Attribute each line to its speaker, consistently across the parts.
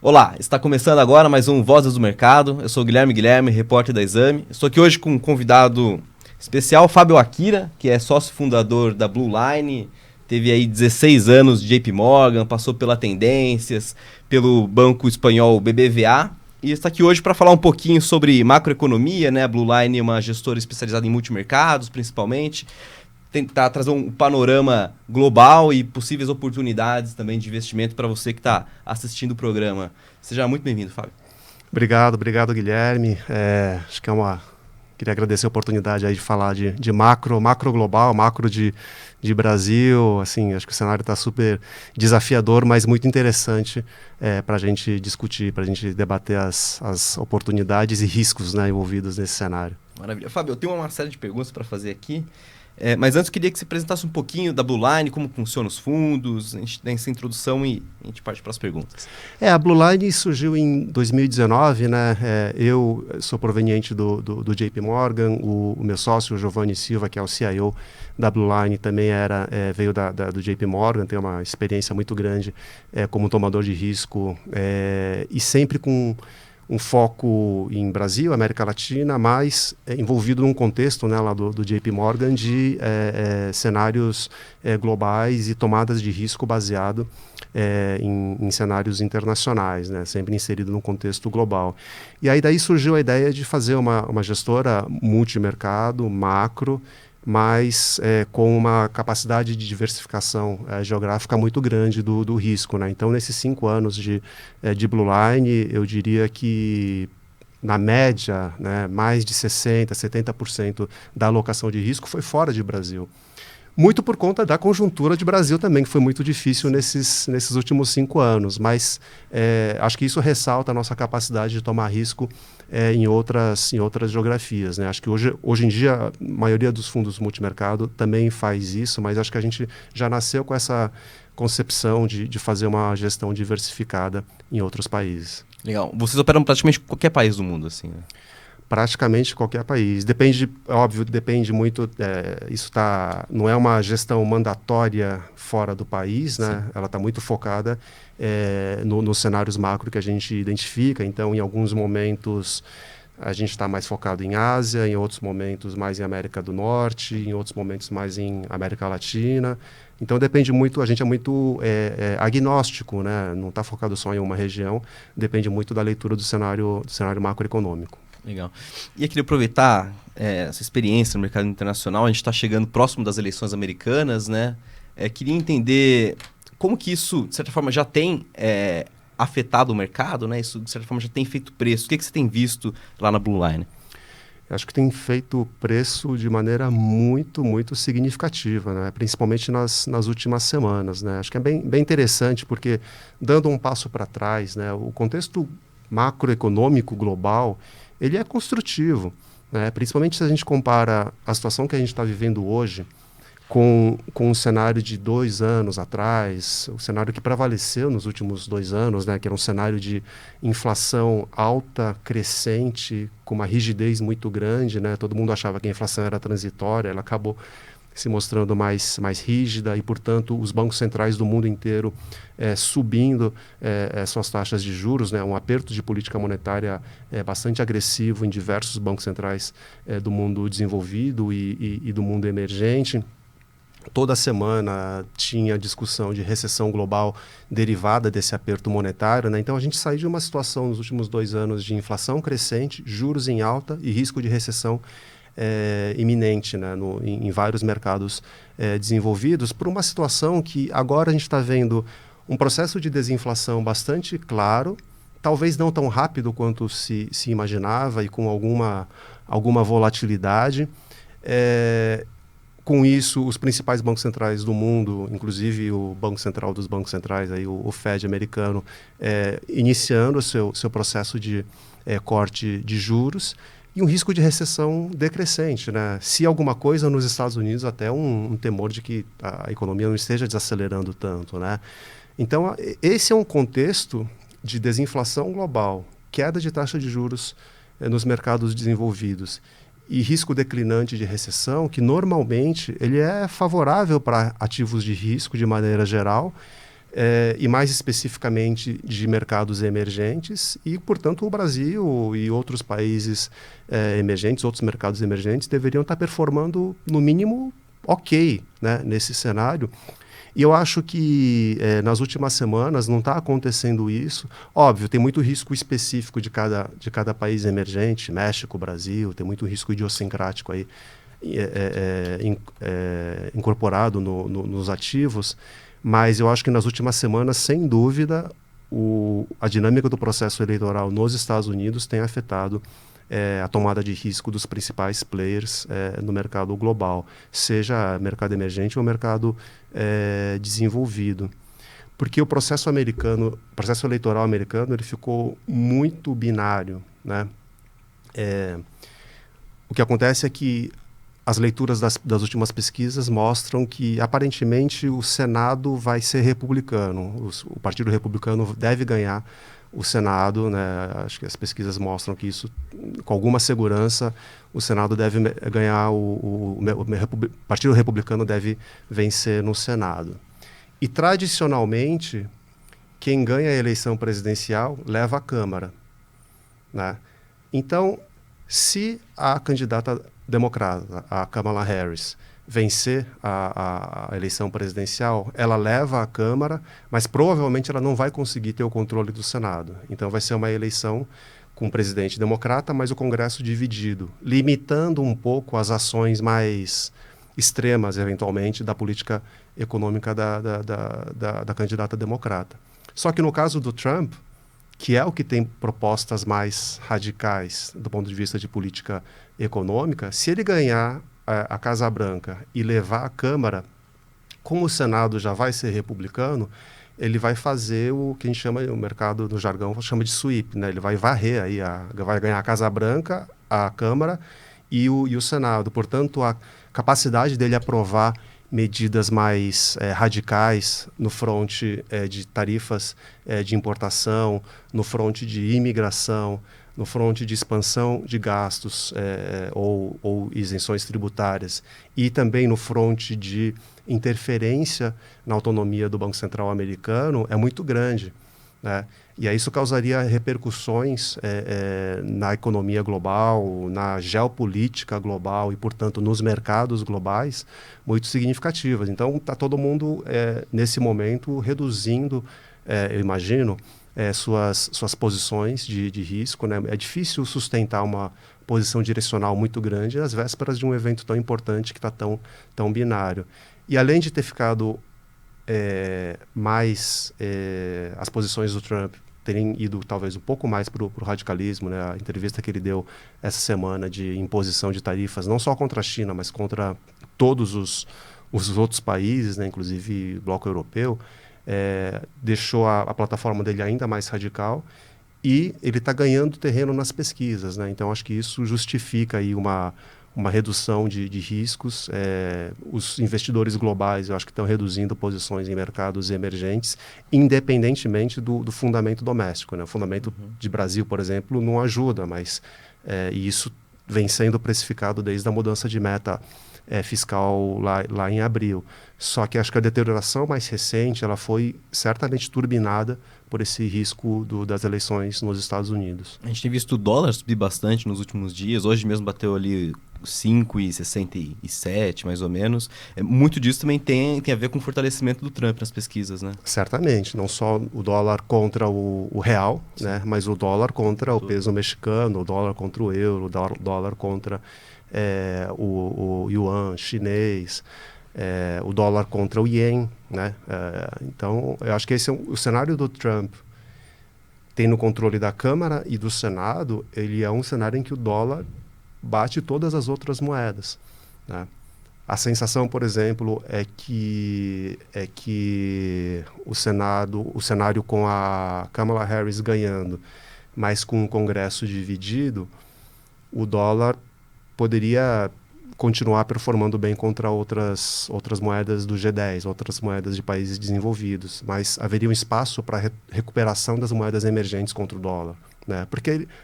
Speaker 1: Olá, está começando agora mais um Vozes do Mercado. Eu sou o Guilherme, repórter da Exame. Estou aqui hoje com um convidado especial, Fábio Akira, que é sócio fundador da Blue Line. Teve aí 16 anos de JP Morgan, passou pela Tendências, pelo banco espanhol BBVA. E está aqui hoje para falar um pouquinho sobre macroeconomia, né? A Blue Line é uma gestora especializada em multimercados, principalmente. Tentar trazer um panorama global e possíveis oportunidades também de investimento para você que está assistindo o programa. Seja muito bem-vindo, Fábio.
Speaker 2: Obrigado, Guilherme. Acho que queria agradecer a oportunidade aí de falar de macro global, macro de Brasil. Assim, acho que o cenário está super desafiador, mas muito interessante para a gente discutir, para a gente debater as oportunidades e riscos, né, envolvidos nesse cenário.
Speaker 1: Maravilha. Fábio, eu tenho uma série de perguntas para fazer aqui. Mas antes eu queria que você apresentasse um pouquinho da Blue Line, como funcionam os fundos, a gente dá essa introdução e a gente parte para as perguntas.
Speaker 2: A Blue Line surgiu em 2019, né? Eu sou proveniente do JP Morgan, o meu sócio, o Giovanni Silva, que é o CIO da Blue Line, também veio do JP Morgan, tem uma experiência muito grande como tomador de risco e sempre com um foco em Brasil, América Latina, mas envolvido num contexto, né, lá do JP Morgan de cenários globais e tomadas de risco baseado em cenários internacionais, né, sempre inserido num contexto global. E aí daí surgiu a ideia de fazer uma gestora multimercado, macro, mas com uma capacidade de diversificação geográfica muito grande do risco, né? Então, nesses 5 anos de Blue Line, eu diria que, na média, né, mais de 60%, 70% da alocação de risco foi fora de Brasil. Muito por conta da conjuntura de Brasil também, que foi muito difícil nesses últimos 5 anos. Mas acho que isso ressalta a nossa capacidade de tomar risco em outras geografias, né? Acho que hoje em dia a maioria dos fundos multimercado também faz isso, mas acho que a gente já nasceu com essa concepção de fazer uma gestão diversificada em outros países.
Speaker 1: Legal. Vocês operam praticamente qualquer país do mundo, assim, né?
Speaker 2: Praticamente qualquer país. Depende muito, não é uma gestão mandatória fora do país, né?
Speaker 1: Sim.
Speaker 2: Ela está muito focada nos cenários macro que a gente identifica. Então, em alguns momentos, a gente está mais focado em Ásia, em outros momentos mais em América do Norte, em outros momentos mais em América Latina. Então, depende muito, a gente é muito agnóstico, né? Não está focado só em uma região, depende muito da leitura do cenário macroeconômico.
Speaker 1: Legal. E eu queria aproveitar essa experiência no mercado internacional. A gente está chegando próximo das eleições americanas, né? Queria entender como que isso, de certa forma, já tem afetado o mercado, né? Isso, de certa forma, já tem feito preço. O que você tem visto lá na Blue Line?
Speaker 2: Acho que tem feito preço de maneira muito, muito significativa, né? Principalmente nas últimas semanas, né? Acho que é bem interessante, porque, dando um passo para trás, né, o contexto macroeconômico global ele é construtivo, né? Principalmente se a gente compara a situação que a gente está vivendo hoje com o cenário de 2 anos atrás, o cenário que prevaleceu nos últimos 2 anos, né? Que era um cenário de inflação alta, crescente, com uma rigidez muito grande, né? Todo mundo achava que a inflação era transitória, ela acabou se mostrando mais rígida e, portanto, os bancos centrais do mundo inteiro subindo suas taxas de juros, né? Um aperto de política monetária bastante agressivo em diversos bancos centrais do mundo desenvolvido e do mundo emergente. Toda semana tinha discussão de recessão global derivada desse aperto monetário, né? Então, a gente saiu de uma situação nos últimos 2 anos de inflação crescente, juros em alta e risco de recessão iminente, né, em vários mercados desenvolvidos, por uma situação que agora a gente está vendo um processo de desinflação bastante claro, talvez não tão rápido quanto se imaginava e com alguma volatilidade. Com isso, os principais bancos centrais do mundo, inclusive o Banco Central dos Bancos Centrais, aí, o Fed americano, iniciando o seu processo de corte de juros, e um risco de recessão decrescente, né? Se alguma coisa nos Estados Unidos, até um temor de que a economia não esteja desacelerando tanto, né? Então, esse é um contexto de desinflação global, queda de taxa de juros nos mercados desenvolvidos e risco declinante de recessão, que normalmente ele é favorável para ativos de risco de maneira geral, e mais especificamente de mercados emergentes, e, portanto, o Brasil e outros países emergentes, outros mercados emergentes, deveriam estar performando, no mínimo, ok, né, nesse cenário. E eu acho que nas últimas semanas não está acontecendo isso. Óbvio, tem muito risco específico de cada país emergente, México, Brasil, tem muito risco idiosincrático aí incorporado nos ativos, mas eu acho que nas últimas semanas, sem dúvida, a dinâmica do processo eleitoral nos Estados Unidos tem afetado a tomada de risco dos principais players no mercado global, seja mercado emergente ou mercado desenvolvido. Porque o processo eleitoral americano, ele ficou muito binário, né? O que acontece é que as leituras das últimas pesquisas mostram que, aparentemente, o Senado vai ser republicano. O Partido Republicano deve ganhar o Senado, né? Acho que as pesquisas mostram que isso, com alguma segurança, o Senado deve ganhar, o Partido Republicano deve vencer no Senado. E, tradicionalmente, quem ganha a eleição presidencial leva a Câmara, né? Então, se a candidata democrata, a Kamala Harris, vencer a eleição presidencial, ela leva a Câmara, mas provavelmente ela não vai conseguir ter o controle do Senado. Então vai ser uma eleição com o presidente democrata, mas o Congresso dividido, limitando um pouco as ações mais extremas, eventualmente, da política econômica da candidata democrata. Só que no caso do Trump, que é o que tem propostas mais radicais do ponto de vista de política econômica, se ele ganhar a Casa Branca e levar a Câmara, como o Senado já vai ser republicano, ele vai fazer o que a gente chama, o mercado do jargão chama de sweep, né? Ele vai varrer aí, vai ganhar a Casa Branca, a Câmara e o Senado. Portanto, a capacidade dele aprovar medidas mais radicais no fronte de tarifas de importação, no fronte de imigração, no fronte de expansão de gastos ou isenções tributárias, e também no fronte de interferência na autonomia do Banco Central americano, é muito grande, né? E aí isso causaria repercussões na economia global, na geopolítica global e, portanto, nos mercados globais muito significativas. Então, está todo mundo, nesse momento, reduzindo, eu imagino, suas posições de risco, né? É difícil sustentar uma posição direcional muito grande às vésperas de um evento tão importante que está tão binário. E além de ter ficado as posições do Trump terem ido talvez um pouco mais para o radicalismo, né? A entrevista que ele deu essa semana de imposição de tarifas, não só contra a China, mas contra todos os outros países, né? Inclusive o bloco europeu, deixou a plataforma dele ainda mais radical, e ele está ganhando terreno nas pesquisas, né? Então acho que isso justifica aí uma redução de riscos. Os investidores globais, eu acho que estão reduzindo posições em mercados emergentes, independentemente do fundamento doméstico, né? O fundamento de Brasil, por exemplo, não ajuda, mas e isso vem sendo precificado desde a mudança de meta fiscal lá em abril. Só que acho que a deterioração mais recente ela foi certamente turbinada por esse risco das eleições nos Estados Unidos.
Speaker 1: A gente tem visto o dólar subir bastante nos últimos dias. Hoje mesmo bateu ali 5,67 mais ou menos. Muito disso também tem a ver com o fortalecimento do Trump nas pesquisas, né?
Speaker 2: Certamente, não só o dólar contra o real, né, mas o dólar contra o peso mexicano, o dólar contra o euro, o dólar contra o yuan chinês, o dólar contra o ien, né? Então, eu acho que esse o cenário do Trump, tendo o controle da Câmara e do Senado, ele é um cenário em que o dólar bate todas as outras moedas, né? A sensação, por exemplo, é que o cenário com a Kamala Harris ganhando, mas com o Congresso dividido, o dólar poderia continuar performando bem contra outras moedas do G10, outras moedas de países desenvolvidos, mas haveria um espaço para recuperação das moedas emergentes contra o dólar, né?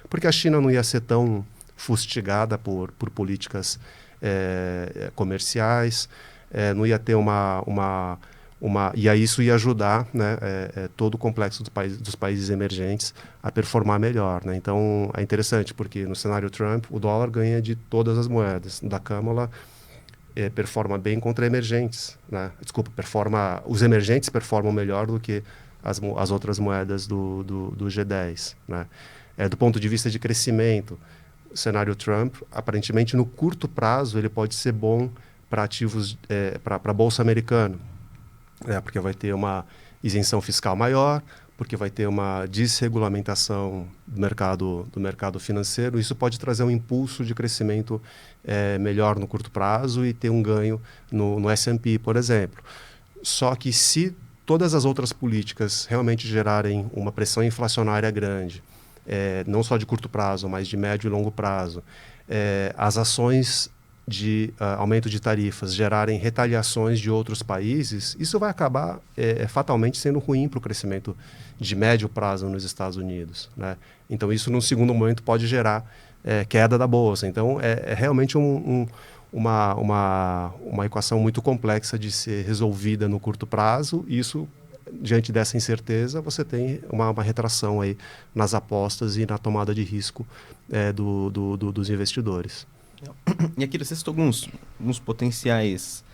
Speaker 2: Porque a China não ia ser tão fustigada por políticas comerciais, não ia ter uma e aí isso ia ajudar, né, todo o complexo dos países emergentes a performar melhor, né? Então é interessante porque no cenário Trump o dólar ganha de todas as moedas. Da Câmara performa bem contra emergentes, né? Desculpa, os emergentes performam melhor do que as outras moedas do G10, né? Do ponto de vista de crescimento, o cenário Trump, aparentemente no curto prazo ele pode ser bom para ativos, para a Bolsa Americana, porque vai ter uma isenção fiscal maior, porque vai ter uma desregulamentação do mercado financeiro. Isso pode trazer um impulso de crescimento melhor no curto prazo e ter um ganho no S&P, por exemplo. Só que se todas as outras políticas realmente gerarem uma pressão inflacionária grande, não só de curto prazo, mas de médio e longo prazo, as ações de aumento de tarifas gerarem retaliações de outros países, isso vai acabar fatalmente sendo ruim para o crescimento de médio prazo nos Estados Unidos, né? Então isso num segundo momento pode gerar queda da bolsa. Então é realmente uma equação muito complexa de ser resolvida no curto prazo. Isso, diante dessa incerteza, você tem uma retração aí nas apostas e na tomada de risco dos investidores.
Speaker 1: E aqui você citou alguns potenciais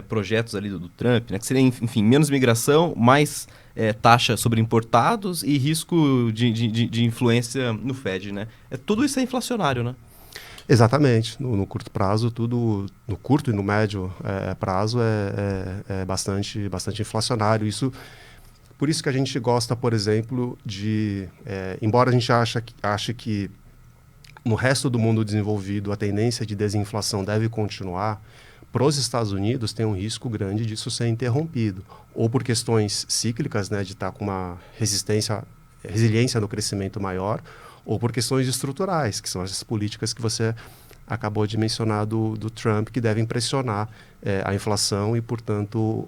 Speaker 1: projetos ali do Trump, né, que seria, enfim, menos migração, mais taxa sobre importados e risco de influência no Fed, né? Tudo isso é inflacionário, né?
Speaker 2: Exatamente. No curto prazo, tudo no curto e no médio prazo é bastante inflacionário. Por isso que a gente gosta, por exemplo, embora a gente ache que no resto do mundo desenvolvido a tendência de desinflação deve continuar, para os Estados Unidos tem um risco grande disso ser interrompido, ou por questões cíclicas, né, de estar com uma resiliência no crescimento maior, ou por questões estruturais, que são essas políticas que você acabou de mencionar do Trump, que devem pressionar a inflação e, portanto,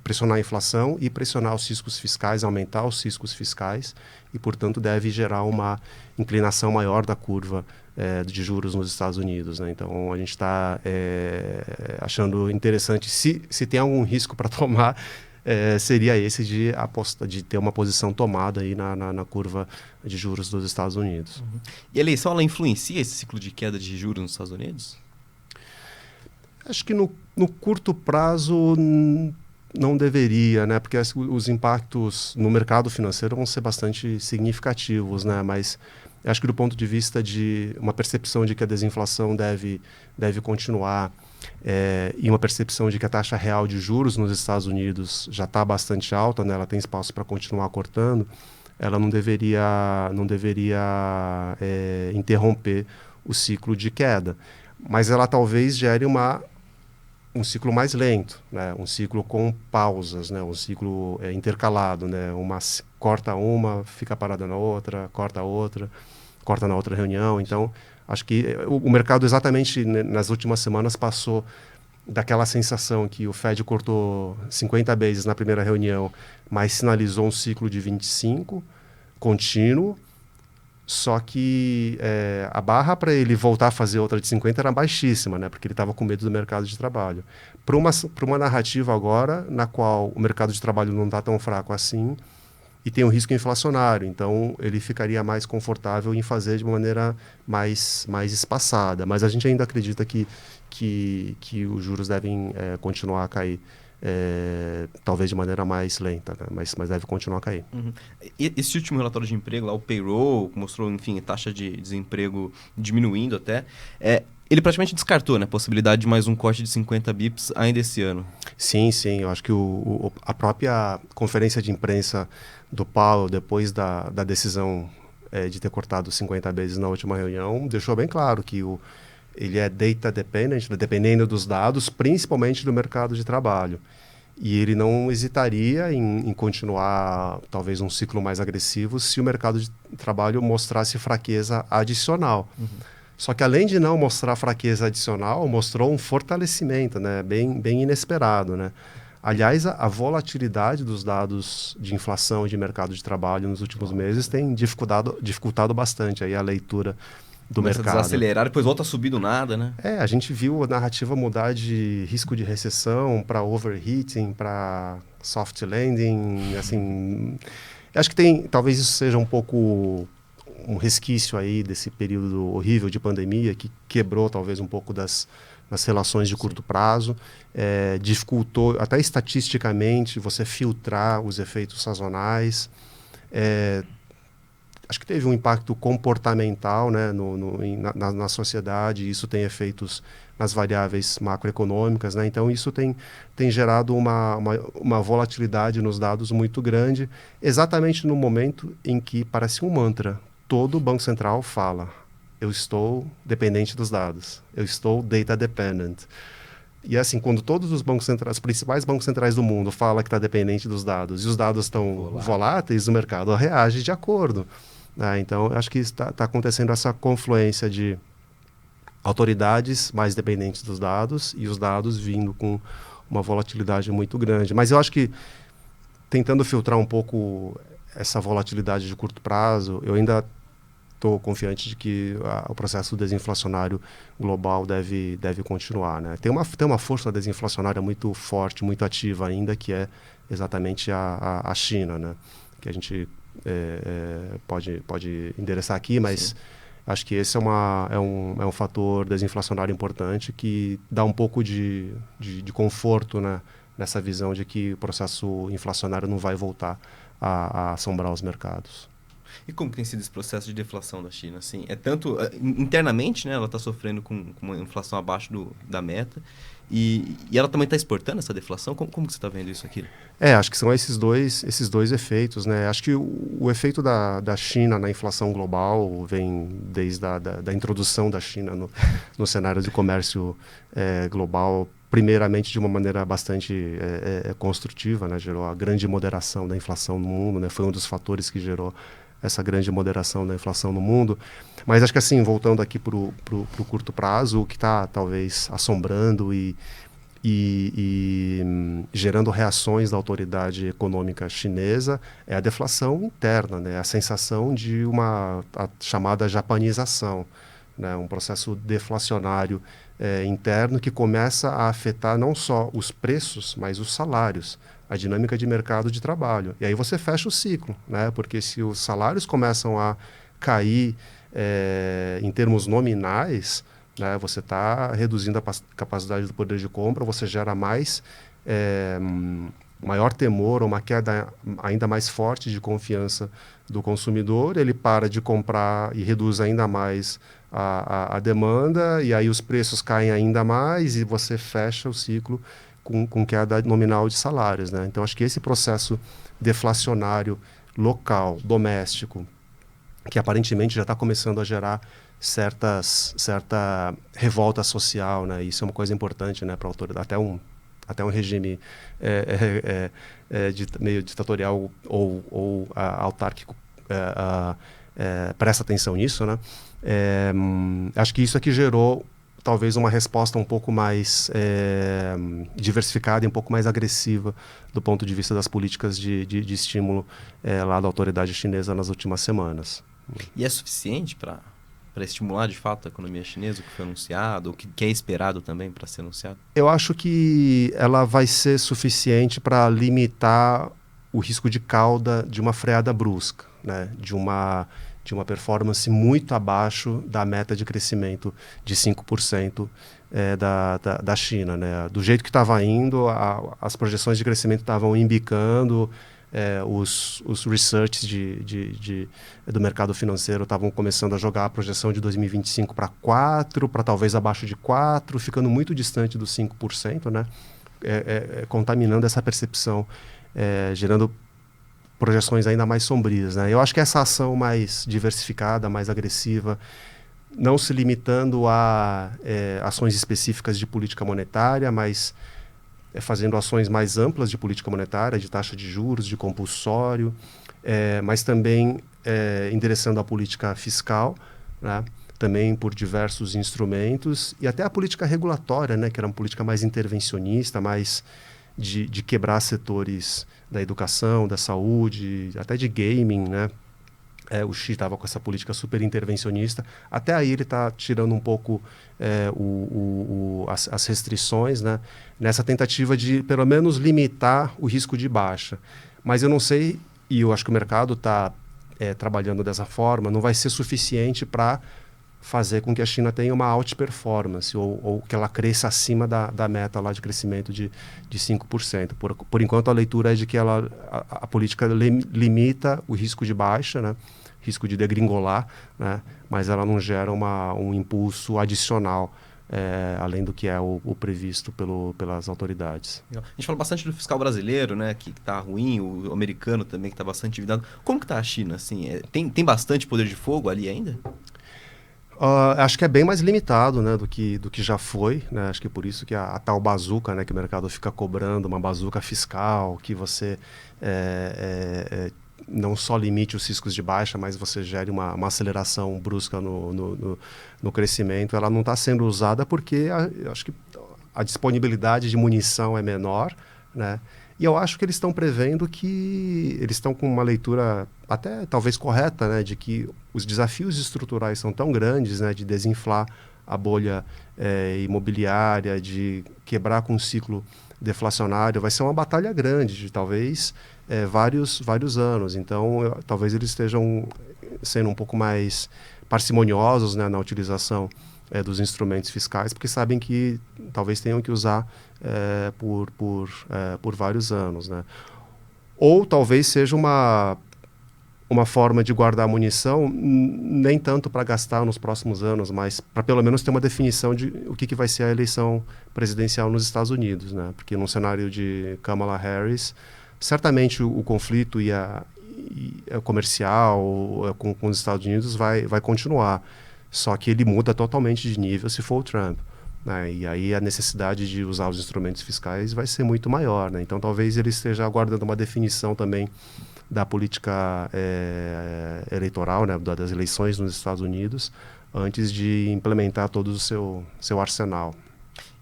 Speaker 2: pressionar a inflação e pressionar os riscos fiscais, aumentar os riscos fiscais e, portanto, deve gerar uma inclinação maior da curva de juros nos Estados Unidos, né? Então, a gente está achando interessante, se tem algum risco para tomar, seria esse de ter uma posição tomada aí na curva de juros dos Estados Unidos.
Speaker 1: Uhum. E a eleição, ela influencia esse ciclo de queda de juros nos Estados Unidos?
Speaker 2: Acho que no curto prazo não deveria, né? Porque os impactos no mercado financeiro vão ser bastante significativos, né? Mas acho que do ponto de vista de uma percepção de que a desinflação deve continuar e uma percepção de que a taxa real de juros nos Estados Unidos já está bastante alta, né? Ela tem espaço para continuar cortando, ela não deveria interromper o ciclo de queda. Mas ela talvez gere um ciclo mais lento, né? Um ciclo com pausas, né? Um ciclo intercalado, né? Corta uma, fica parada na outra, corta outra, corta na outra reunião. Então, acho que o mercado exatamente nas últimas semanas passou daquela sensação que o Fed cortou 50 vezes na primeira reunião, mas sinalizou um ciclo de 25 contínuo. Só que a barra para ele voltar a fazer outra de 50 era baixíssima, né? Porque ele estava com medo do mercado de trabalho. Para uma narrativa agora, na qual o mercado de trabalho não está tão fraco assim e tem um risco inflacionário, então ele ficaria mais confortável em fazer de uma maneira mais espaçada. Mas a gente ainda acredita que os juros devem continuar a cair. Talvez de maneira mais lenta, né? mas deve continuar a cair.
Speaker 1: Uhum. E esse último relatório de emprego, lá, o payroll, mostrou, enfim, a taxa de desemprego diminuindo até. Ele praticamente descartou, né, a possibilidade de mais um corte de 50 bips ainda esse ano.
Speaker 2: Sim. Eu acho que a própria conferência de imprensa do Powell, depois da decisão de ter cortado 50 vezes na última reunião, deixou bem claro que ele é data dependent, dependendo dos dados, principalmente do mercado de trabalho. E ele não hesitaria em continuar, talvez, um ciclo mais agressivo se o mercado de trabalho mostrasse fraqueza adicional. Uhum. Só que, além de não mostrar fraqueza adicional, mostrou um fortalecimento, né, bem inesperado, né? Aliás, a volatilidade dos dados de inflação e de mercado de trabalho nos últimos meses tem dificultado bastante aí a leitura do
Speaker 1: Começa
Speaker 2: mercado.
Speaker 1: a desacelerar, depois volta a subir do nada, né?
Speaker 2: A gente viu a narrativa mudar de risco de recessão para overheating, para soft landing, assim. Acho que talvez isso seja um pouco um resquício aí desse período horrível de pandemia que quebrou talvez um pouco das relações de curto prazo, dificultou até estatisticamente você filtrar os efeitos sazonais. Acho que teve um impacto comportamental, né, na sociedade, e isso tem efeitos nas variáveis macroeconômicas, né? Então isso tem gerado uma volatilidade nos dados muito grande, exatamente no momento em que parece um mantra. Todo Banco Central fala, eu estou dependente dos dados, eu estou data dependent. E assim, quando todos os bancos centrais, os principais bancos centrais do mundo falam que está dependente dos dados, e os dados estão voláteis, o mercado reage de acordo. Então, acho que está acontecendo essa confluência de autoridades mais dependentes dos dados e os dados vindo com uma volatilidade muito grande. Mas eu acho que, tentando filtrar um pouco essa volatilidade de curto prazo, eu ainda estou confiante de que o processo desinflacionário global deve continuar, né? Tem uma força desinflacionária muito forte, muito ativa ainda, que é exatamente a China, né? Que a gente pode endereçar aqui, mas sim, acho que esse é um fator desinflacionário importante que dá um pouco de conforto, né, nessa visão de que o processo inflacionário não vai voltar a assombrar os mercados.
Speaker 1: E como tem sido esse processo de deflação da China? Assim, tanto internamente, né, ela está sofrendo com uma inflação abaixo da meta, e ela também está exportando essa deflação? Como que você está vendo isso aqui?
Speaker 2: Acho que são esses dois efeitos, né? Acho que o efeito da China na inflação global vem desde da introdução da China no cenário de comércio global, primeiramente de uma maneira bastante construtiva, né? Gerou a grande moderação da inflação no mundo, né? Foi um dos fatores que gerou essa grande moderação da inflação no mundo. Mas acho que assim, voltando aqui para o curto prazo, o que está talvez assombrando e gerando reações da autoridade econômica chinesa é a deflação interna, né? A sensação de a chamada japanização, né? Um processo deflacionário interno que começa a afetar não só os preços, mas os salários, a dinâmica de mercado de trabalho. E aí você fecha o ciclo, né? Porque se os salários começam a cair em termos nominais, né, você está reduzindo a capacidade do poder de compra, você gera maior temor, uma queda ainda mais forte de confiança do consumidor, ele para de comprar e reduz ainda mais a demanda, e aí os preços caem ainda mais e você fecha o ciclo com queda nominal de salários, né? Então, acho que esse processo deflacionário local, doméstico, que aparentemente já está começando a gerar certa revolta social, né? Isso é uma coisa importante, né, para a autoridade. Até um regime meio ditatorial ou autárquico presta atenção nisso, né? Acho que isso aqui gerou talvez uma resposta um pouco mais diversificada e um pouco mais agressiva do ponto de vista das políticas de estímulo lá da autoridade chinesa nas últimas semanas.
Speaker 1: E é suficiente para estimular de fato a economia chinesa, o que foi anunciado, o que é esperado também para ser anunciado?
Speaker 2: Eu acho que ela vai ser suficiente para limitar o risco de cauda de uma freada brusca, né? De uma performance muito abaixo da meta de crescimento de 5% da China, né? Do jeito que estava indo, as projeções de crescimento estavam embicando, os research do mercado financeiro estavam começando a jogar a projeção de 2025 para 4%, para talvez abaixo de 4%, ficando muito distante dos 5%, né? Contaminando essa percepção, gerando projeções ainda mais sombrias, né? Eu acho que essa ação mais diversificada, mais agressiva, não se limitando a ações específicas de política monetária, mas fazendo ações mais amplas de política monetária, de taxa de juros, de compulsório, mas também endereçando a política fiscal, né? Também por diversos instrumentos, e até a política regulatória, né? Que era uma política mais intervencionista, mais de quebrar setores da educação, da saúde, até de gaming, né? O Xi estava com essa política super intervencionista. Até aí ele está tirando um pouco as restrições, né, nessa tentativa de, pelo menos, limitar o risco de baixa. Mas eu não sei, e eu acho que o mercado está trabalhando dessa forma, não vai ser suficiente para fazer com que a China tenha uma outperformance ou que ela cresça acima da meta lá de crescimento de 5%. Por enquanto, a leitura é de que a política limita o risco de baixa, né? Risco de degringolar, né? Mas ela não gera um impulso adicional, além do que é o previsto pelas autoridades.
Speaker 1: A gente fala bastante do fiscal brasileiro, né, que está ruim, o americano também, que está bastante endividado. Como que está a China? Assim, tem bastante poder de fogo ali ainda?
Speaker 2: Acho que é bem mais limitado, né, do que já foi, né? Acho que por isso que a tal bazuca, né, que o mercado fica cobrando, uma bazuca fiscal, que você não só limite os riscos de baixa, mas você gere uma aceleração brusca no crescimento, ela não está sendo usada porque acho que a disponibilidade de munição é menor, né? E eu acho que eles estão prevendo que eles estão com uma leitura até talvez correta, né, de que os desafios estruturais são tão grandes, né, de desinflar a bolha imobiliária, de quebrar com um ciclo deflacionário, vai ser uma batalha grande, de talvez vários anos. Então, talvez eles estejam sendo um pouco mais parcimoniosos, né, na utilização dos instrumentos fiscais, porque sabem que talvez tenham que usar por vários anos, né? Ou talvez seja uma forma de guardar munição, nem tanto para gastar nos próximos anos, mas para pelo menos ter uma definição de o que vai ser a eleição presidencial nos Estados Unidos, né? Porque num cenário de Kamala Harris, certamente o conflito comercial com os Estados Unidos vai continuar, só que ele muda totalmente de nível se for o Trump, né? E aí a necessidade de usar os instrumentos fiscais vai ser muito maior, né? Então talvez ele esteja aguardando uma definição também da política eleitoral, né, das eleições nos Estados Unidos, antes de implementar todo o seu arsenal.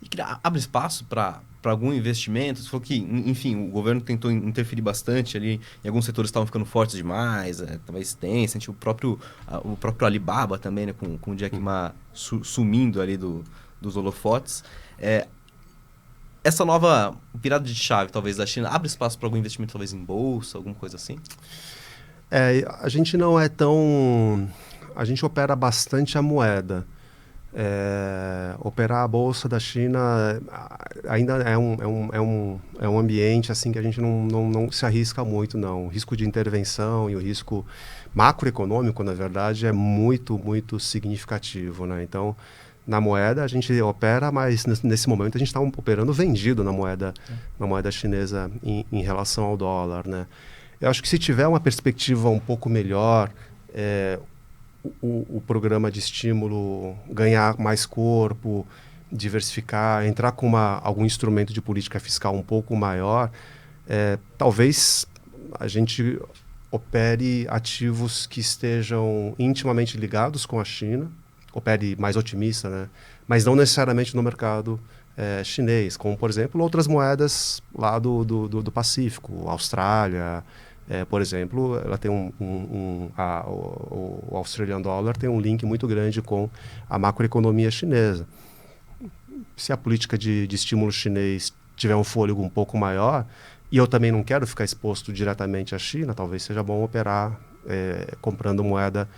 Speaker 1: E abre espaço para algum investimento? Você falou que, enfim, o governo tentou interferir bastante ali, em alguns setores estavam ficando fortes demais, talvez Tencent, o próprio Alibaba também, né, com o Jack Ma sumindo ali dos holofotes. Essa nova virada de chave, talvez, da China, abre espaço para algum investimento, talvez, em bolsa, alguma coisa assim?
Speaker 2: A gente não é tão... A gente opera bastante a moeda. Operar a bolsa da China ainda é um ambiente assim que a gente não se arrisca muito, não. O risco de intervenção e o risco macroeconômico, na verdade, é muito, muito significativo, né? Então, na moeda a gente opera, mas nesse momento a gente está operando vendido na moeda chinesa em relação ao dólar, né? Eu acho que se tiver uma perspectiva um pouco melhor, o programa de estímulo ganhar mais corpo, diversificar, entrar com algum instrumento de política fiscal um pouco maior, talvez a gente opere ativos que estejam intimamente ligados com a China, opere mais otimista, né? Mas não necessariamente no mercado chinês, como, por exemplo, outras moedas lá do Pacífico, Austrália. Por exemplo, ela tem o Australian Dollar tem um link muito grande com a macroeconomia chinesa. Se a política de estímulo chinês tiver um fôlego um pouco maior, e eu também não quero ficar exposto diretamente à China, talvez seja bom operar comprando moeda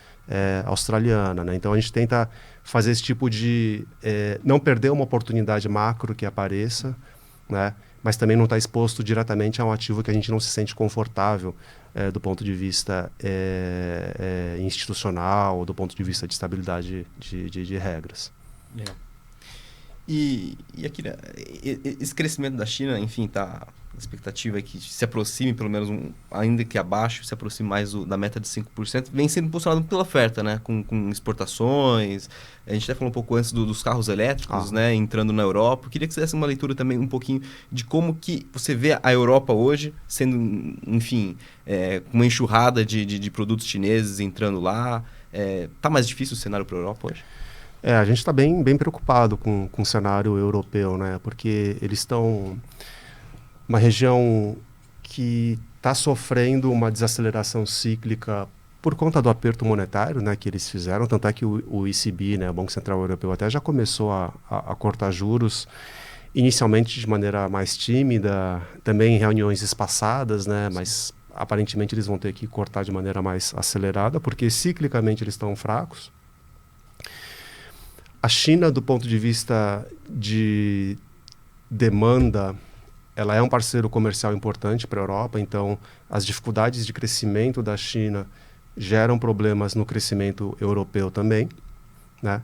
Speaker 2: australiana, né? Então a gente tenta fazer esse tipo de... não perder uma oportunidade macro que apareça, né? Mas também não está exposto diretamente a um ativo que a gente não se sente confortável do ponto de vista institucional ou do ponto de vista de estabilidade de regras.
Speaker 1: E aqui, né, esse crescimento da China, enfim, a expectativa é que se aproxime, pelo menos, ainda que abaixo, se aproxime mais da meta de 5%, vem sendo impulsionado pela oferta, né? Com exportações. A gente até falou um pouco antes dos carros elétricos, né? Entrando na Europa. Eu queria que você desse uma leitura também um pouquinho de como que você vê a Europa hoje sendo, enfim, uma enxurrada de produtos chineses entrando lá. Tá mais difícil o cenário para a Europa hoje?
Speaker 2: A gente está bem preocupado com o cenário europeu, né? Porque eles estão... uma região que está sofrendo uma desaceleração cíclica por conta do aperto monetário, né, que eles fizeram, tanto é que o ECB, né, o Banco Central Europeu, até já começou a cortar juros, inicialmente de maneira mais tímida, também em reuniões espaçadas, né, mas aparentemente eles vão ter que cortar de maneira mais acelerada, porque ciclicamente eles estão fracos. A China, do ponto de vista de demanda, ela é um parceiro comercial importante para a Europa, então as dificuldades de crescimento da China geram problemas no crescimento europeu também, né?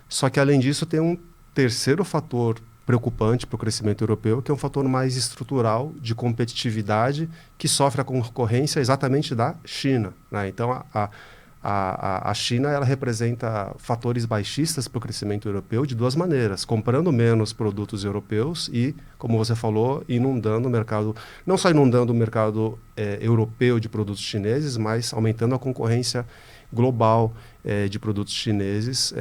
Speaker 2: Só que, além disso, tem um terceiro fator preocupante para o crescimento europeu, que é um fator mais estrutural de competitividade que sofre a concorrência exatamente da China, né? Então, a China ela representa fatores baixistas para o crescimento europeu de duas maneiras: comprando menos produtos europeus e, como você falou, inundando o mercado, não só inundando o mercado europeu de produtos chineses, mas aumentando a concorrência global de produtos chineses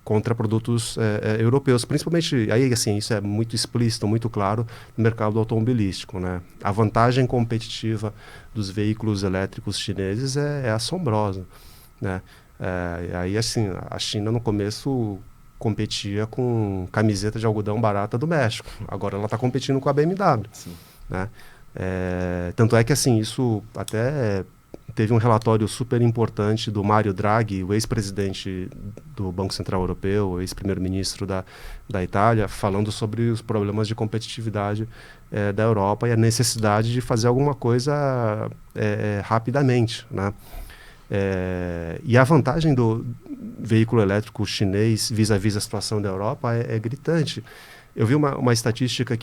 Speaker 2: contra produtos europeus, principalmente, aí assim, isso é muito explícito, muito claro no mercado automobilístico, né? A vantagem competitiva dos veículos elétricos chineses é assombrosa, né? Aí assim, a China no começo competia com camiseta de algodão barata do México, agora ela está competindo com a BMW,
Speaker 1: Sim.
Speaker 2: né? Tanto é que assim, isso até teve um relatório super importante do Mário Draghi, o ex-presidente do Banco Central Europeu, ex-primeiro-ministro da Itália, falando sobre os problemas de competitividade da Europa e a necessidade de fazer alguma coisa rapidamente, né? E a vantagem do veículo elétrico chinês vis-à-vis a situação da Europa é gritante. Eu vi uma estatística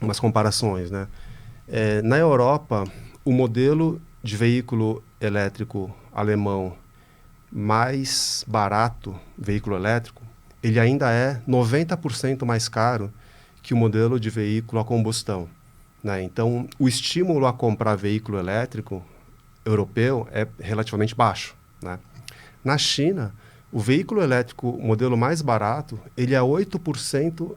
Speaker 2: umas comparações, né? Na Europa, o modelo de veículo elétrico alemão mais barato, veículo elétrico, ele ainda é 90% mais caro que o modelo de veículo a combustão, né? Então, o estímulo a comprar veículo elétrico europeu é relativamente baixo, né? Na China, o veículo elétrico, o modelo mais barato, ele é 8%.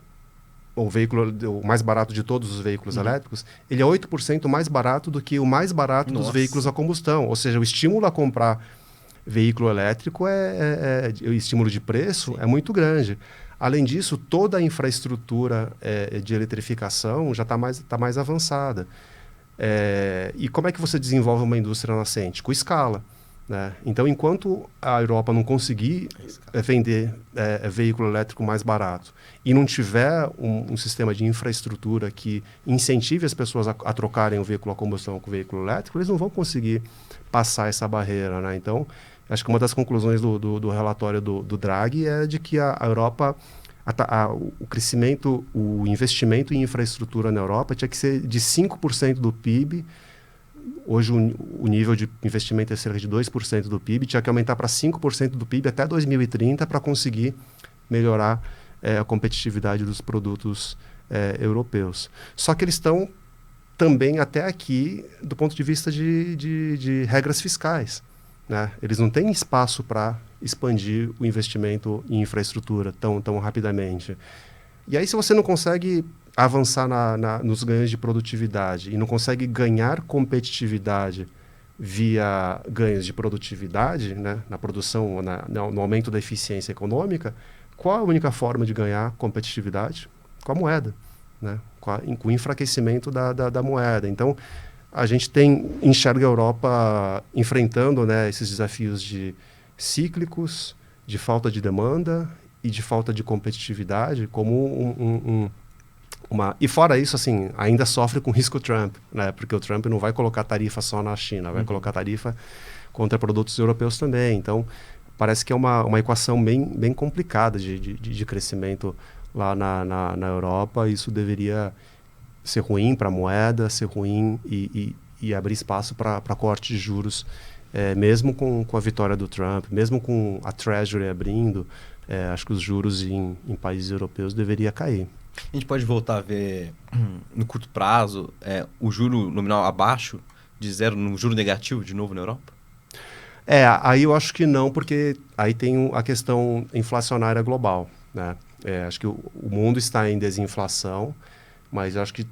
Speaker 2: O mais barato de todos os veículos elétricos, ele é 8% mais barato do que o mais barato dos veículos a combustão. Ou seja, o estímulo a comprar veículo elétrico, o estímulo de preço é muito grande. Além disso, toda a infraestrutura de eletrificação já está mais avançada. E como é que você desenvolve uma indústria nascente? Com escala, né? Então, enquanto a Europa não conseguir vender veículo elétrico mais barato e não tiver um sistema de infraestrutura que incentive as pessoas a trocarem o veículo a combustão com o veículo elétrico, eles não vão conseguir passar essa barreira, né? Então, acho que uma das conclusões do relatório do Draghi é de que a Europa, o crescimento, o investimento em infraestrutura na Europa tinha que ser de 5% do PIB. Hoje o nível de investimento é cerca de 2% do PIB, tinha que aumentar para 5% do PIB até 2030 para conseguir melhorar a competitividade dos produtos europeus. Só que eles estão também até aqui do ponto de vista de regras fiscais, né? Eles não têm espaço para expandir o investimento em infraestrutura tão rapidamente. E aí, se você não consegue avançar nos ganhos de produtividade e não consegue ganhar competitividade via ganhos de produtividade, né, na produção, no aumento da eficiência econômica, qual a única forma de ganhar competitividade? Com a moeda, né? Com o enfraquecimento da moeda. Então, a gente enxerga a Europa enfrentando, né, esses desafios cíclicos, de falta de demanda e de falta de competitividade como e fora isso, assim, ainda sofre com o risco Trump, né? Porque o Trump não vai colocar tarifa só na China, vai colocar tarifa contra produtos europeus também. Então, parece que é uma equação bem complicada de crescimento lá na Europa. Isso deveria ser ruim para a moeda, ser ruim e abrir espaço para corte de juros, mesmo com a vitória do Trump, mesmo com a Treasury abrindo, acho que os juros em países europeus deveria cair.
Speaker 1: A gente pode voltar a ver, no curto prazo, o juro nominal abaixo de zero, no juro negativo de novo na Europa?
Speaker 2: Aí eu acho que não, porque aí tem a questão inflacionária global, né? Acho que o mundo está em desinflação, mas eu acho que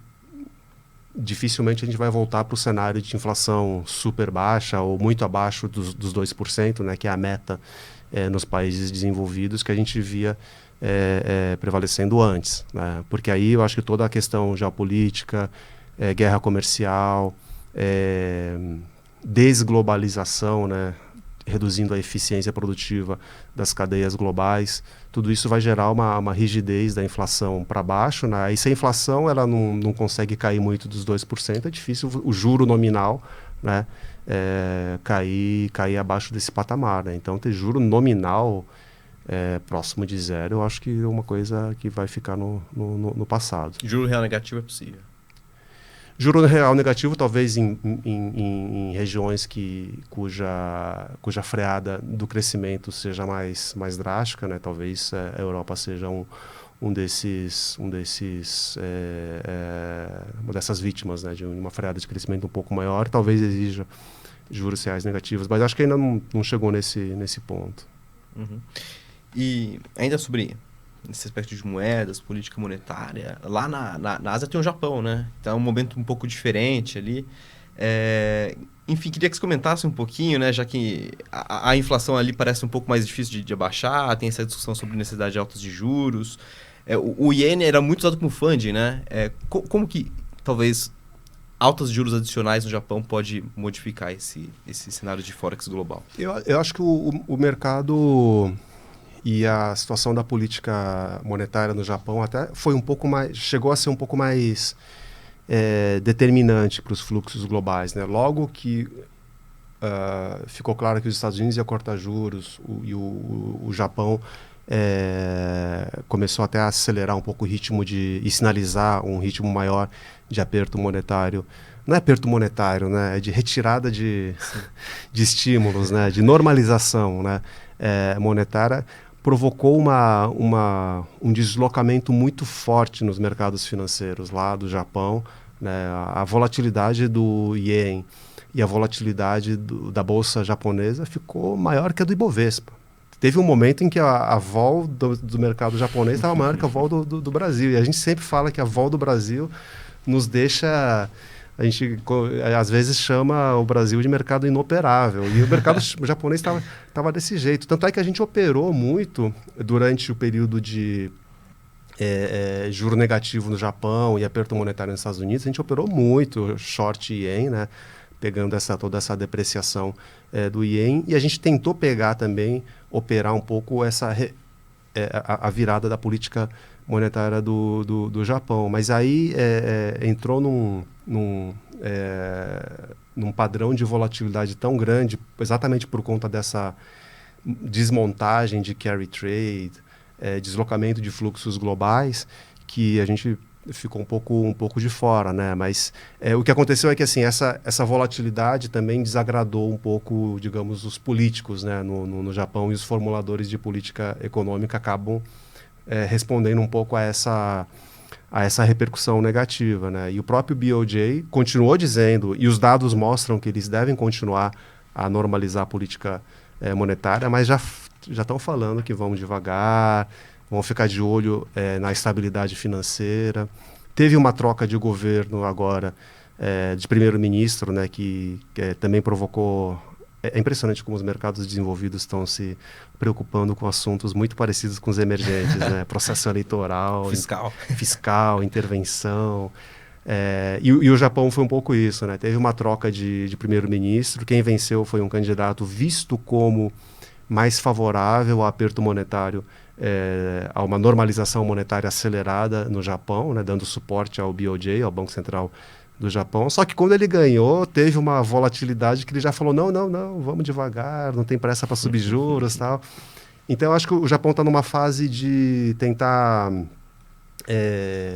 Speaker 2: dificilmente a gente vai voltar para o cenário de inflação super baixa ou muito abaixo dos 2%, né, que é a meta nos países desenvolvidos que a gente via prevalecendo antes, né? Porque aí eu acho que toda a questão geopolítica, guerra comercial, desglobalização, né, reduzindo a eficiência produtiva das cadeias globais, tudo isso vai gerar uma rigidez da inflação para baixo, né? E se a inflação ela não consegue cair muito dos 2%, é difícil o juro nominal, né, cair abaixo desse patamar, né? Então, ter juro nominal próximo de zero, eu acho que é uma coisa que vai ficar no passado.
Speaker 1: Juro real negativo é possível?
Speaker 2: Juro real negativo, talvez em regiões cuja freada do crescimento seja mais drástica, né? Talvez a Europa seja uma dessas vítimas, né? De uma freada de crescimento um pouco maior, talvez exija juros reais negativos, mas acho que ainda não chegou nesse ponto.
Speaker 1: Uhum. E ainda sobre esse aspecto de moedas, política monetária, lá na Ásia tem o Japão, né? Então é um momento um pouco diferente ali. Enfim, queria que você comentasse um pouquinho, né? Já que a inflação ali parece um pouco mais difícil de abaixar, tem essa discussão sobre necessidade de altas de juros. O iene era muito usado como funding, né? Como que talvez altas de juros adicionais no Japão pode modificar esse cenário de Forex global?
Speaker 2: Eu acho que o mercado e a situação da política monetária no Japão até chegou a ser um pouco mais determinante para os fluxos globais, né? Logo que ficou claro que os Estados Unidos iam cortar juros e o Japão começou até a acelerar um pouco o ritmo e sinalizar um ritmo maior de aperto monetário. Não é aperto monetário, né? É de retirada de estímulos, né? De normalização, né? Monetária, provocou um deslocamento muito forte nos mercados financeiros lá do Japão, né? A volatilidade do ien e a volatilidade da bolsa japonesa ficou maior que a do Ibovespa. Teve um momento em que a vol do mercado japonês estava maior que a vol do Brasil. E a gente sempre fala que a vol do Brasil nos deixa... A gente, às vezes, chama o Brasil de mercado inoperável. E o mercado japonês estava desse jeito. Tanto é que a gente operou muito durante o período de juro negativo no Japão e aperto monetário nos Estados Unidos. A gente operou muito short ien, né? Pegando toda essa depreciação do ien. E a gente tentou operar um pouco a virada da política monetária do Japão. Mas aí entrou num padrão de volatilidade tão grande, exatamente por conta dessa desmontagem de carry trade, deslocamento de fluxos globais, que a gente ficou um pouco de fora, né? Mas o que aconteceu é que assim, essa volatilidade também desagradou um pouco, digamos, os políticos, né, no Japão, e os formuladores de política econômica acabam respondendo um pouco a essa repercussão negativa, né? E o próprio BOJ continuou dizendo, e os dados mostram que eles devem continuar a normalizar a política monetária, mas já estão falando que vão devagar, vão ficar de olho na estabilidade financeira. Teve uma troca de governo agora, de primeiro-ministro, né, que também provocou... É impressionante como os mercados desenvolvidos estão se preocupando com assuntos muito parecidos com os emergentes, né? Processo eleitoral, fiscal, intervenção. E o Japão foi um pouco isso, né? Teve uma troca de primeiro-ministro. Quem venceu foi um candidato visto como mais favorável ao aperto monetário, a uma normalização monetária acelerada no Japão, né? Dando suporte ao BOJ, ao Banco Central do Japão. Só que quando ele ganhou, teve uma volatilidade que ele já falou, não, vamos devagar, não tem pressa para subir juros e tal. Então, eu acho que o Japão está numa fase de tentar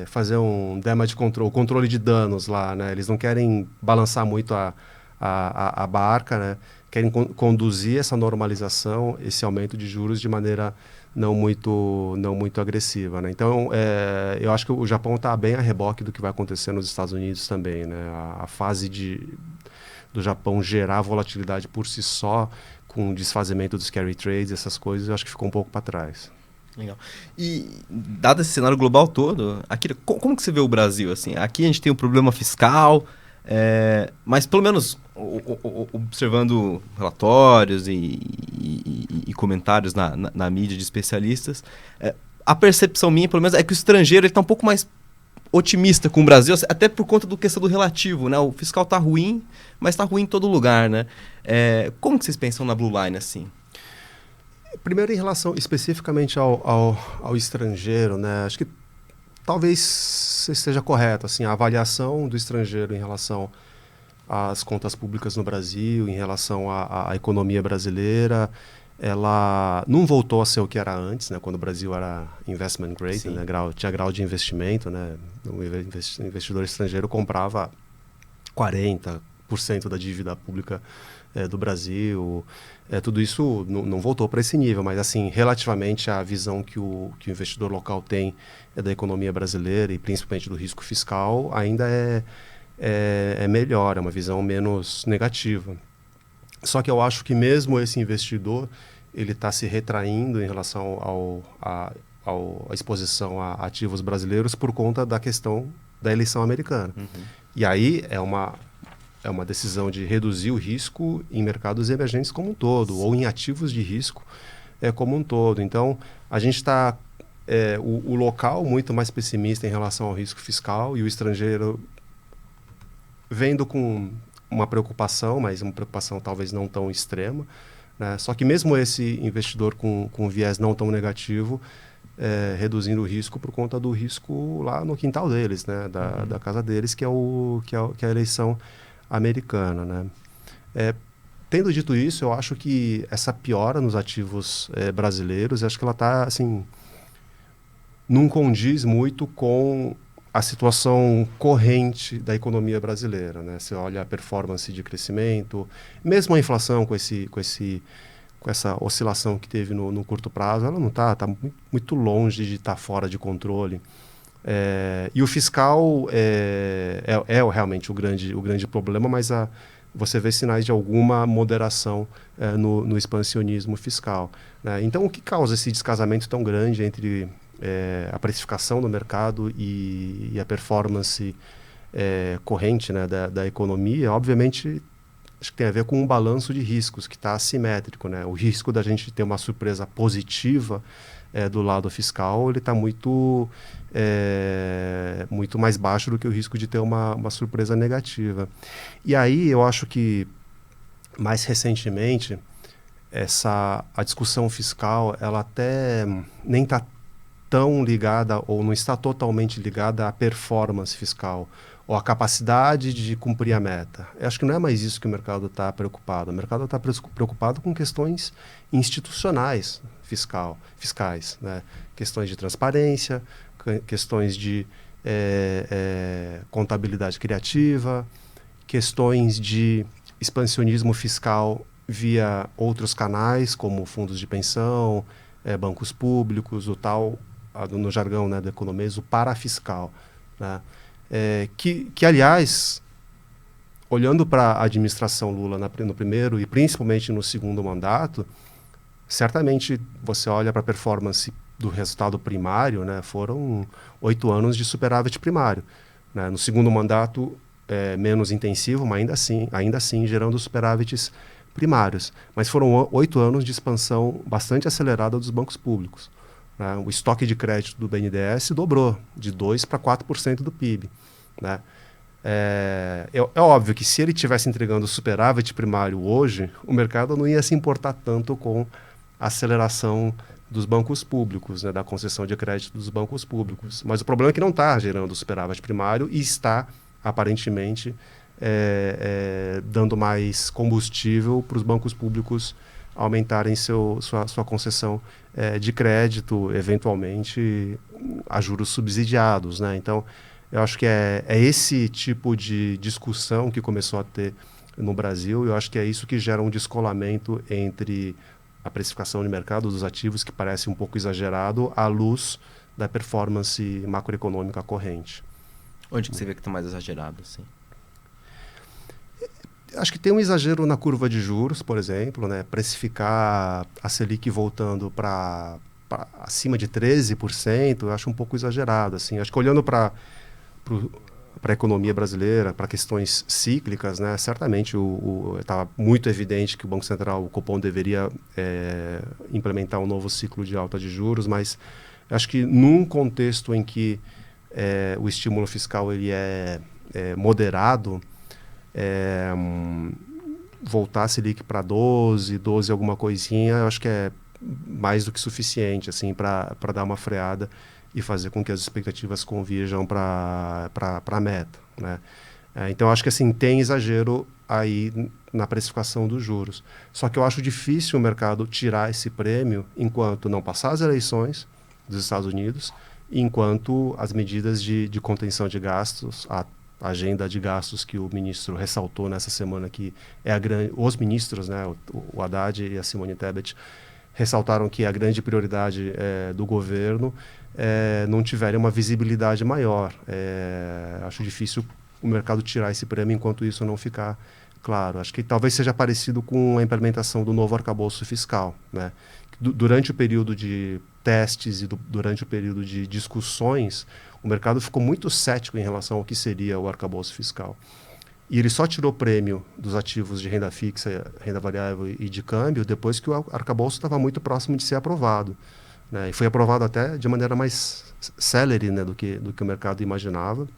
Speaker 2: fazer um damage control, controle de danos lá, né? Eles não querem balançar muito a barca, né? Querem conduzir essa normalização, esse aumento de juros de maneira não muito agressiva, né? Então, eu acho que o Japão está bem a reboque do que vai acontecer nos Estados Unidos também, né? A fase do Japão gerar volatilidade por si só, com o desfazimento dos carry trades, essas coisas, eu acho que ficou um pouco para trás.
Speaker 1: Legal. E dado esse cenário global todo, aqui, como que você vê o Brasil? Assim, aqui a gente tem um problema fiscal, mas pelo menos observando relatórios e comentários na mídia de especialistas, a percepção minha, pelo menos, é que o estrangeiro está um pouco mais otimista com o Brasil, até por conta do questão do relativo, né? O fiscal está ruim, mas está ruim em todo lugar, né? Como que vocês pensam na Blue Line assim?
Speaker 2: Primeiro, em relação especificamente ao estrangeiro, né? Acho que talvez você esteja correto. Assim, a avaliação do estrangeiro em relação às contas públicas no Brasil, em relação à economia brasileira, ela não voltou a ser o que era antes, né? Quando o Brasil era investment grade, né? Tinha grau de investimento, né? O investidor estrangeiro comprava 40% da dívida pública do Brasil. Tudo isso não voltou para esse nível, mas assim, relativamente à visão que o investidor local tem da economia brasileira e principalmente do risco fiscal, ainda é melhor, é uma visão menos negativa. Só que eu acho que mesmo esse investidor, ele está se retraindo em relação à exposição a ativos brasileiros por conta da questão da eleição americana. Uhum. E aí é uma decisão de reduzir o risco em mercados emergentes como um todo, sim, ou em ativos de risco como um todo. Então, a gente está, o local muito mais pessimista em relação ao risco fiscal e o estrangeiro vendo com uma preocupação, mas uma preocupação talvez não tão extrema, né? Só que mesmo esse investidor com viés não tão negativo, reduzindo o risco por conta do risco lá no quintal deles, né? Da casa deles, que é a eleição americana, né? Tendo dito isso, eu acho que essa piora nos ativos brasileiros, acho que ela está assim, não condiz muito com a situação corrente da economia brasileira, né? Você olha a performance de crescimento, mesmo a inflação com essa oscilação que teve no curto prazo, ela não está muito longe de estar fora de controle. E o fiscal é realmente o grande problema, mas você vê sinais de alguma moderação no expansionismo fiscal, né? Então, o que causa esse descasamento tão grande entre a precificação do mercado e a performance corrente, né, da economia? Obviamente, acho que tem a ver com um balanço de riscos que está assimétrico, né? O risco da gente ter uma surpresa positiva do lado fiscal, ele está muito mais baixo do que o risco de ter uma surpresa negativa. E aí eu acho que, mais recentemente, a discussão fiscal, ela até nem está tão ligada ou não está totalmente ligada à performance fiscal ou à capacidade de cumprir a meta. Eu acho que não é mais isso que o mercado está preocupado. O mercado está preocupado com questões institucionais fiscais, né? Questões de transparência, questões de contabilidade criativa, questões de expansionismo fiscal via outros canais, como fundos de pensão, bancos públicos, o tal, no jargão, né, do economês, o parafiscal, né? Que, aliás, olhando para a administração Lula no primeiro e principalmente no segundo mandato, certamente você olha para a performance do resultado primário, né, foram 8 anos de superávit primário, né? No segundo mandato, menos intensivo, mas ainda assim gerando superávites primários. Mas foram 8 anos de expansão bastante acelerada dos bancos públicos, né? O estoque de crédito do BNDES dobrou de 2% para 4% do PIB, né? É óbvio que se ele estivesse entregando superávit primário hoje, o mercado não ia se importar tanto com a aceleração dos bancos públicos, né, da concessão de crédito dos bancos públicos. Mas o problema é que não está gerando superávit primário e está, aparentemente, dando mais combustível para os bancos públicos aumentarem sua concessão de crédito, eventualmente a juros subsidiados, né? Então, eu acho que é esse tipo de discussão que começou a ter no Brasil, e eu acho que é isso que gera um descolamento entre a precificação de mercado dos ativos, que parece um pouco exagerado, à luz da performance macroeconômica corrente.
Speaker 1: Onde que você vê que está mais exagerado, assim?
Speaker 2: Acho que tem um exagero na curva de juros, por exemplo, né? Precificar a Selic voltando para acima de 13%, eu acho um pouco exagerado. Assim. Acho que olhando para a economia brasileira, para questões cíclicas, né, certamente estava muito evidente que o Banco Central, o Copom, deveria implementar um novo ciclo de alta de juros, mas acho que num contexto em que o estímulo fiscal ele é moderado, voltar a Selic para 12 alguma coisinha, eu acho que é mais do que suficiente assim, para dar uma freada e fazer com que as expectativas convirjam para a meta, né? Então, acho que assim, tem exagero aí na precificação dos juros. Só que eu acho difícil o mercado tirar esse prêmio enquanto não passar as eleições dos Estados Unidos, enquanto as medidas de contenção de gastos, a agenda de gastos que o ministro ressaltou nessa semana, que é os ministros, né, o Haddad e a Simone Tebet, ressaltaram que a grande prioridade do governo não tiverem uma visibilidade maior. Acho difícil o mercado tirar esse prêmio enquanto isso não ficar claro. Acho que talvez seja parecido com a implementação do novo arcabouço fiscal, né? Durante o período de testes e durante o período de discussões, o mercado ficou muito cético em relação ao que seria o arcabouço fiscal. E ele só tirou prêmio dos ativos de renda fixa, renda variável e de câmbio depois que o arcabouço estava muito próximo de ser aprovado, né? E foi aprovado até de maneira mais célere, né, do que o mercado imaginava.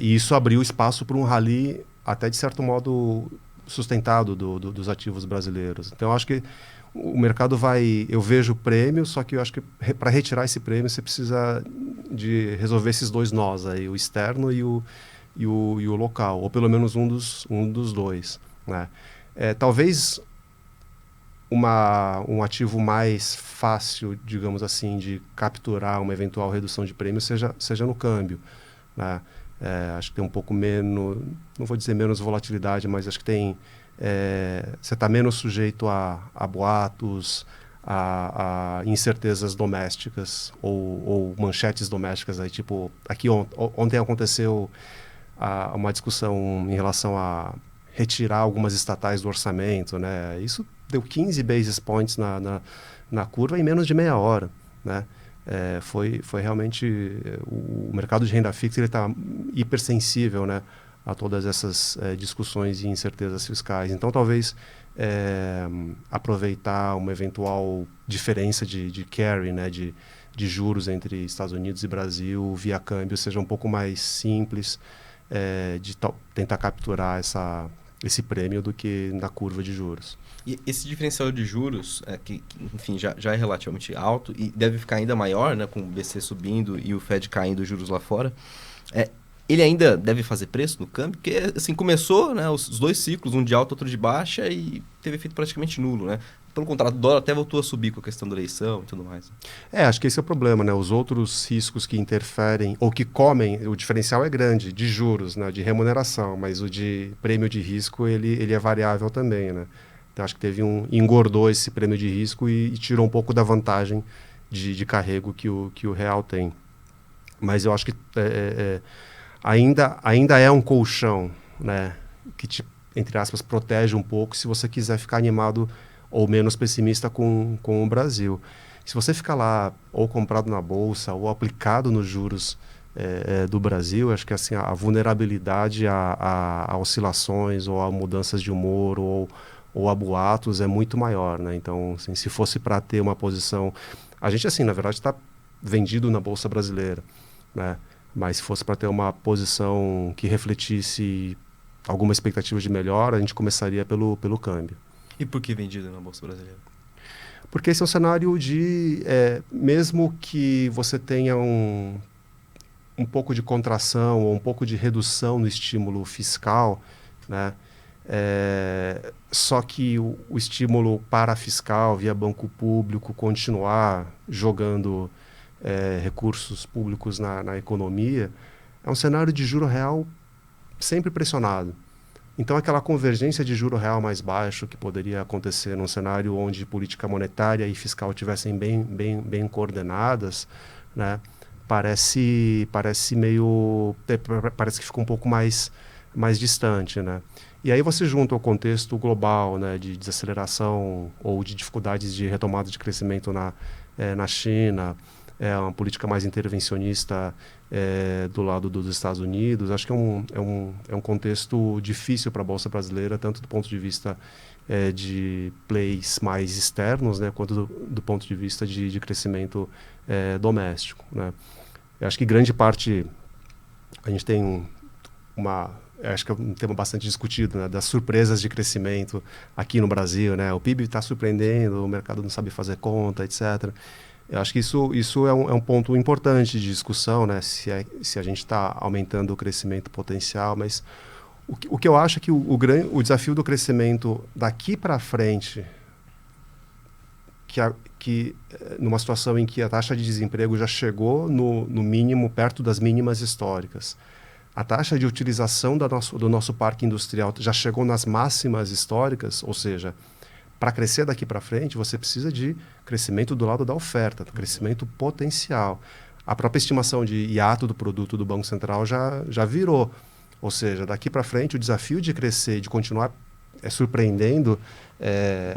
Speaker 2: E isso abriu espaço para um rally até de certo modo sustentado dos ativos brasileiros. Então, eu acho que o mercado eu vejo prêmio, só que eu acho que para retirar esse prêmio você precisa de resolver esses dois nós, aí, o externo e o local, ou pelo menos um dos dois, né? Talvez um ativo mais fácil, digamos assim, de capturar uma eventual redução de prêmio seja no câmbio, né? Acho que tem um pouco menos, não vou dizer menos volatilidade, mas acho que tem você está menos sujeito a boatos, a incertezas domésticas ou manchetes domésticas. Aí, tipo, aqui ontem aconteceu uma discussão em relação a retirar algumas estatais do orçamento, né? Isso deu 15 basis points na curva em menos de meia hora, né? Foi realmente o mercado de renda fixa está hipersensível, né, a todas essas discussões e incertezas fiscais. Então, talvez aproveitar uma eventual diferença de carry, né, de juros entre Estados Unidos e Brasil via câmbio seja um pouco mais simples de tentar capturar esse prêmio do que na curva de juros.
Speaker 1: E esse diferencial de juros, que enfim, já é relativamente alto e deve ficar ainda maior, né, com o BC subindo e o Fed caindo os juros lá fora, ele ainda deve fazer preço no câmbio? Porque assim, começou, né, os dois ciclos, um de alta, outro de baixa, e teve efeito praticamente nulo, né? Pelo contrário, o dólar até voltou a subir com a questão da eleição e tudo mais.
Speaker 2: Acho que esse é o problema, né? Os outros riscos que interferem ou que comem, o diferencial é grande, de juros, né, de remuneração, mas o de prêmio de risco, ele é variável também, né? Então, acho que engordou esse prêmio de risco e tirou um pouco da vantagem de carrego que o real tem. Mas eu acho que ainda é um colchão, né, que te, entre aspas, protege um pouco se você quiser ficar animado ou menos pessimista com o Brasil. Se você ficar lá ou comprado na bolsa ou aplicado nos juros do Brasil, acho que assim, a vulnerabilidade a oscilações ou a mudanças de humor ou a boatos é muito maior, né? Então, assim, se fosse para ter uma posição... A gente, assim, na verdade, está vendido na Bolsa Brasileira, né? Mas se fosse para ter uma posição que refletisse alguma expectativa de melhora, a gente começaria pelo câmbio.
Speaker 1: E por que vendido na Bolsa Brasileira?
Speaker 2: Porque esse é um cenário de... mesmo que você tenha um pouco de contração ou um pouco de redução no estímulo fiscal, né? Só que o estímulo parafiscal via banco público continuar jogando recursos públicos na economia é um cenário de juro real sempre pressionado. Então, aquela convergência de juro real mais baixo que poderia acontecer num cenário onde política monetária e fiscal tivessem bem coordenadas, né, parece que fica um pouco mais mais distante, né? E aí você junta o contexto global, né, de desaceleração ou de dificuldades de retomada de crescimento na China, uma política mais intervencionista do lado dos Estados Unidos. Acho que é um contexto difícil para a Bolsa Brasileira, tanto do ponto de vista de plays mais externos, né, quanto do ponto de vista de crescimento doméstico, né? Eu acho que grande parte, a gente tem acho que é um tema bastante discutido, né, das surpresas de crescimento aqui no Brasil, né? O PIB está surpreendendo, o mercado não sabe fazer conta, etc. Eu acho que isso é um ponto importante de discussão, né? Se a gente está aumentando o crescimento potencial, mas o que eu acho é que o desafio do crescimento daqui para frente, que numa situação em que a taxa de desemprego já chegou no mínimo, perto das mínimas históricas, a taxa de utilização do nosso parque industrial já chegou nas máximas históricas, ou seja, para crescer daqui para frente, você precisa de crescimento do lado da oferta, crescimento potencial. A própria estimação de hiato do produto do Banco Central já virou. Ou seja, daqui para frente, o desafio de crescer, de continuar surpreendendo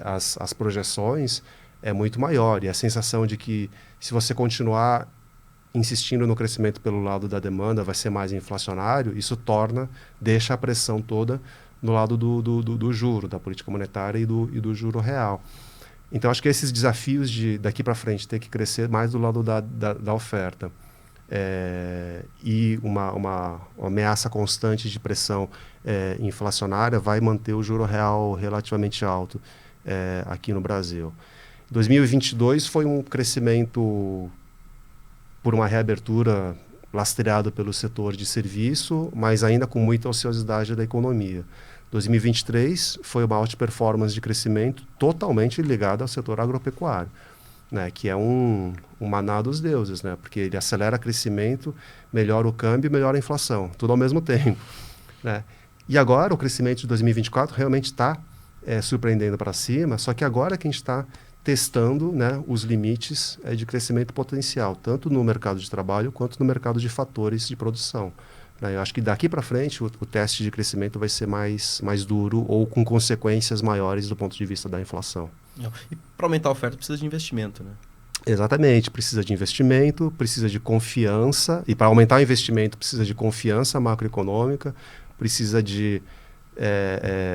Speaker 2: as projeções é muito maior. E a sensação de que, se você continuar insistindo no crescimento pelo lado da demanda, vai ser mais inflacionário, isso deixa a pressão toda no lado do juro, da política monetária e do juro real. Então, acho que esses desafios daqui para frente ter que crescer mais do lado da oferta e uma ameaça constante de pressão inflacionária vai manter o juro real relativamente alto aqui no Brasil. 2022 foi um crescimento por uma reabertura lastreado pelo setor de serviço, mas ainda com muita ociosidade da economia. 2023 foi uma alta performance de crescimento totalmente ligada ao setor agropecuário, né, que é um maná dos deuses, né, porque ele acelera crescimento, melhora o câmbio e melhora a inflação, tudo ao mesmo tempo, né. E agora o crescimento de 2024 realmente está surpreendendo para cima, só que agora que a gente está testando, né, os limites de crescimento potencial, tanto no mercado de trabalho quanto no mercado de fatores de produção. Né? Eu acho que daqui para frente o teste de crescimento vai ser mais duro ou com consequências maiores do ponto de vista da inflação.
Speaker 1: E para aumentar a oferta precisa de investimento, né?
Speaker 2: Exatamente, precisa de investimento, precisa de confiança, e para aumentar o investimento precisa de confiança macroeconômica, precisa de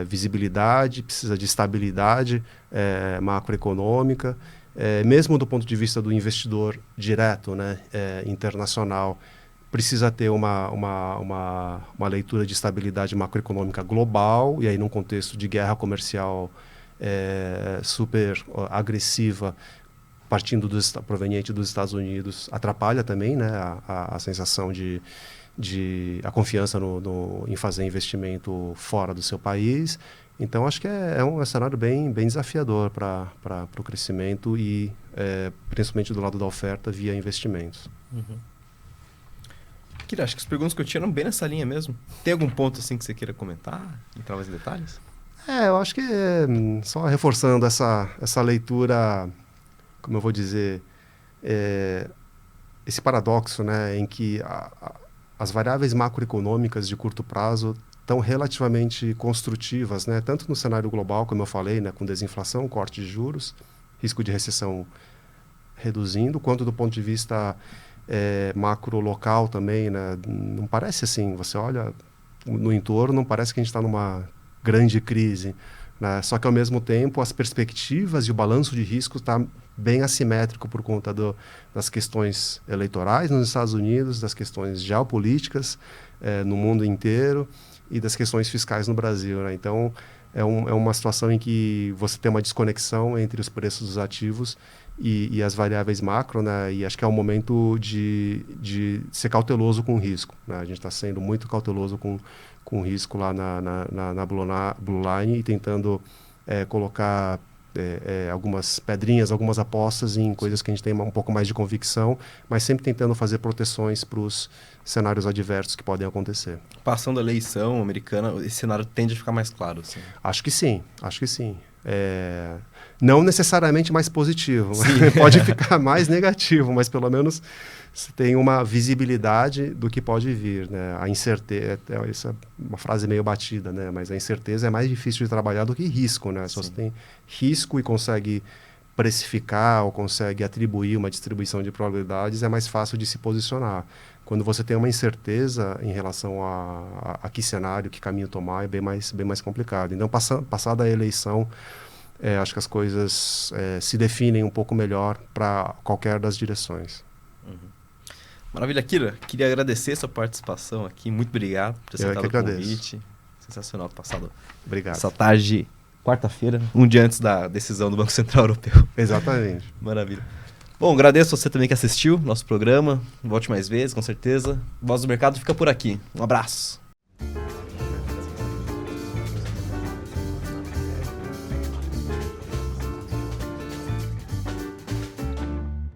Speaker 2: visibilidade, precisa de estabilidade macroeconômica, mesmo do ponto de vista do investidor direto, né, internacional, precisa ter uma leitura de estabilidade macroeconômica global, e aí num contexto de guerra comercial super agressiva, proveniente dos Estados Unidos, atrapalha também, né, a sensação a confiança em fazer investimento fora do seu país. Então, acho que é um cenário bem desafiador para o crescimento e principalmente do lado da oferta via investimentos.
Speaker 1: Uhum. Kira, acho que as perguntas que eu tinha eram bem nessa linha mesmo. Tem algum ponto assim que você queira comentar, entrar mais em detalhes?
Speaker 2: Eu acho que só reforçando essa leitura, como eu vou dizer, esse paradoxo, né, em que as variáveis macroeconômicas de curto prazo estão relativamente construtivas, né? Tanto no cenário global, como eu falei, né, com desinflação, corte de juros, risco de recessão reduzindo, quanto do ponto de vista macro local também, né? Não parece assim, você olha no entorno, não parece que a gente está numa grande crise, né? Só que ao mesmo tempo as perspectivas e o balanço de risco está bem assimétrico por conta das questões eleitorais nos Estados Unidos, das questões geopolíticas no mundo inteiro e das questões fiscais no Brasil, né? Então, é uma situação em que você tem uma desconexão entre os preços dos ativos e as variáveis macro, né? E acho que é um momento de ser cauteloso com o risco, né? A gente está sendo muito cauteloso com o risco lá na Blue Line e tentando colocar algumas pedrinhas, algumas apostas em coisas que a gente tem um pouco mais de convicção, mas sempre tentando fazer proteções para os cenários adversos que podem acontecer.
Speaker 1: Passando a eleição americana, esse cenário tende a ficar mais claro, assim.
Speaker 2: Acho que sim, acho que sim. Não necessariamente mais positivo, pode ficar mais negativo, mas pelo menos você tem uma visibilidade do que pode vir, né? A incerteza, essa é uma frase meio batida, né? Mas a incerteza é mais difícil de trabalhar do que risco, né? Se você tem risco e consegue precificar ou consegue atribuir uma distribuição de probabilidades, é mais fácil de se posicionar. Quando você tem uma incerteza em relação a que cenário, que caminho tomar, é bem mais complicado. Então, passada a eleição, acho que as coisas se definem um pouco melhor para qualquer das direções.
Speaker 1: Maravilha, Akira. Queria agradecer sua participação aqui. Muito obrigado por ter aceitado o convite. Sensacional ter passado
Speaker 2: Obrigado.
Speaker 1: Essa tarde, quarta-feira, um dia antes da decisão do Banco Central Europeu.
Speaker 2: Exatamente.
Speaker 1: Maravilha. Bom, agradeço você também que assistiu nosso programa. Volte mais vezes, com certeza. Voz do Mercado fica por aqui. Um abraço.